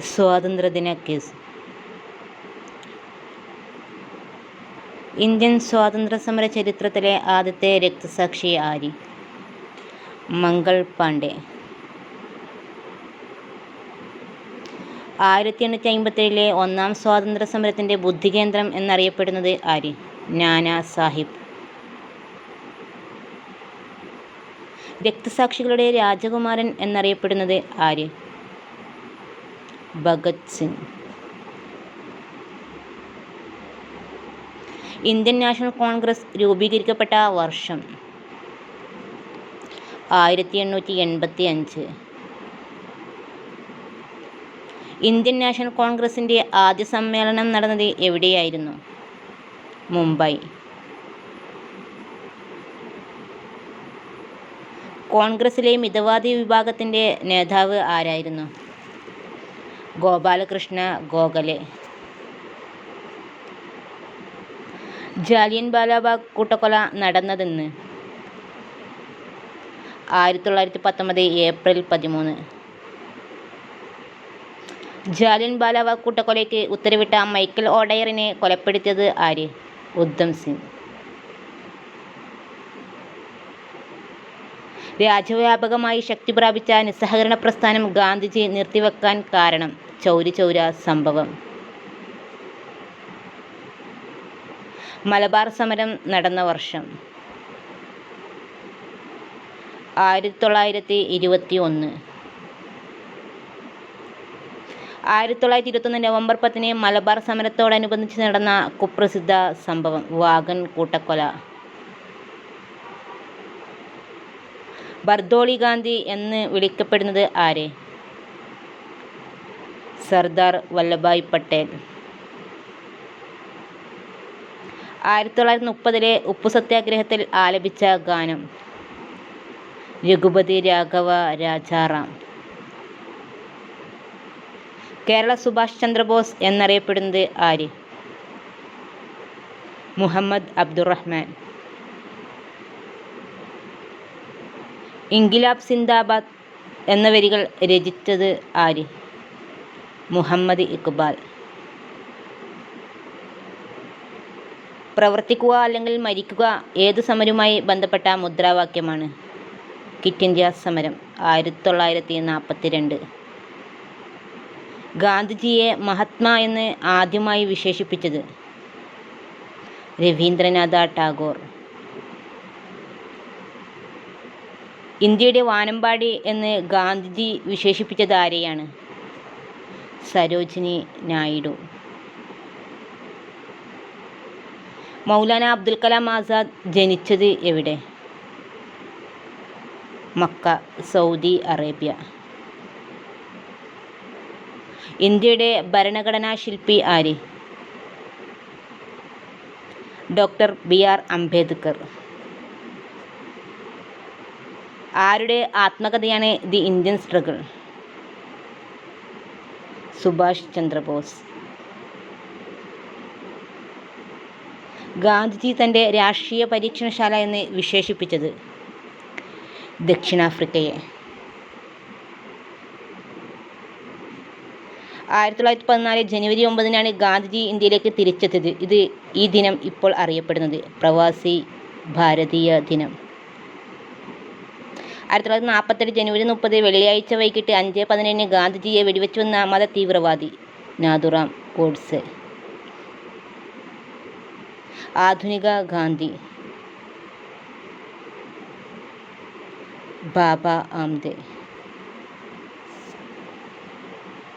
സ്വാതന്ത്ര്യദിന quiz. Indian സ്വാതന്ത്ര്യസമര ചരിത്രത്തിലെ ആദ്യത്തെ രക്തസാക്ഷി ആര്? മംഗൾ പാണ്ഡെ. 1857 ഒന്നാം സ്വാതന്ത്ര്യ സമരത്തിൻ്റെ ബുദ്ധികേന്ദ്രം എന്നറിയപ്പെടുന്നത് ആര്? നാനാ സാഹിബ്. രക്തസാക്ഷികളുടെ രാജകുമാരൻ എന്നറിയപ്പെടുന്നത് ആര്? ഭഗത് സിംഗ്. ഇന്ത്യൻ നാഷണൽ കോൺഗ്രസ് രൂപീകരിക്കപ്പെട്ട വർഷം 1885. ഇന്ത്യൻ നാഷണൽ കോൺഗ്രസിൻ്റെ ആദ്യ സമ്മേളനം നടന്നത് എവിടെയായിരുന്നു? മുംബൈ. കോൺഗ്രസിലെ മിതവാദി വിഭാഗത്തിൻ്റെ നേതാവ് ആരായിരുന്നു? ഗോപാലകൃഷ്ണ ഗോഖലെ. ജാലിയൻ വാലാബാഗ് കൂട്ടക്കൊല നടന്നതെന്ന്? 1919 ഏപ്രിൽ 13. ജാലിയൻ വാലാബാഗ് കൂട്ടക്കൊലയ്ക്ക് ഉത്തരവിട്ട മൈക്കൽ ഓഡയറിനെ കൊലപ്പെടുത്തിയത് ആര്? ഉദ്ധം സിംഗ്. രാജ്യവ്യാപകമായി ശക്തി പ്രാപിച്ച നിസ്സഹകരണ പ്രസ്ഥാനം ഗാന്ധിജി നിർത്തിവെക്കാൻ കാരണം? ചൗരി ചൗര സംഭവം. മലബാർ സമരം നടന്ന വർഷം 1921. 1921 നവംബർ 10 മലബാർ സമരത്തോടനുബന്ധിച്ച് നടന്ന കുപ്രസിദ്ധ സംഭവം വാഗൺ കൂട്ടക്കൊല. ബർദോളി ഗാന്ധി എന്ന് വിളിക്കപ്പെടുന്നത് ആര്? സർദാർ വല്ലഭായ് പട്ടേൽ. 1930 ഉപ്പു സത്യാഗ്രഹത്തിൽ ആലപിച്ച ഗാനം? രഘുപതി രാഘവ രാജാറാം. കേരള സുഭാഷ് ചന്ദ്രബോസ് എന്നറിയപ്പെടുന്നത് ആര്? മുഹമ്മദ് അബ്ദുറഹ്മാൻ. ഇൻകിലാബ് സിന്ദാബാദ് എന്ന വരികൾ രചിച്ചത് ആര്? മുഹമ്മദ് ഇക്ബാൽ. പ്രവർത്തിക്കുക അല്ലെങ്കിൽ മരിക്കുക ഏത് സമരവുമായി ബന്ധപ്പെട്ട മുദ്രാവാക്യമാണ്? ക്വിറ്റ് ഇന്ത്യ സമരം 1942. ഗാന്ധിജിയെ മഹാത്മാ എന്ന് ആദ്യമായി വിശേഷിപ്പിച്ചത്? രവീന്ദ്രനാഥ ടാഗോർ. ഇന്ത്യയുടെ വാനമ്പാടി എന്ന് ഗാന്ധിജി വിശേഷിപ്പിച്ചത് ആരെയാണ്? സരോജിനി നായിഡു. മൗലാന അബ്ദുൽ കലാം ആസാദ് ജനിച്ചത് എവിടെ? Mecca, Saudi Arabia. ഇന്ത്യയുടെ ഭരണഘടനാ ശില്പി ആര്? Doctor B R. അംബേദ്കർ. ആരുടെ ആത്മകഥയാണ് the Indian struggle? Subhash Chandrabose. Gandhiji തൻ്റെ രാഷ്ട്രീയ പരീക്ഷണശാല എന്ന് വിശേഷിപ്പിച്ചത്? ദക്ഷിണാഫ്രിക്കയെ. 1914 ജനുവരി 9 ഗാന്ധിജി ഇന്ത്യയിലേക്ക് തിരിച്ചെത്തിയത്. ഈ ദിനം ഇപ്പോൾ അറിയപ്പെടുന്നത് പ്രവാസി ഭാരതീയ ദിനം. 1947 ജനുവരി 30 വെള്ളിയാഴ്ച വൈകിട്ട് 5:17 ഗാന്ധിജിയെ വെടിവെച്ചുവെന്ന മത തീവ്രവാദി? നാഥുറാം ഗോഡ്സെ. ആധുനിക ഗാന്ധി? ബാബ ആംദെ.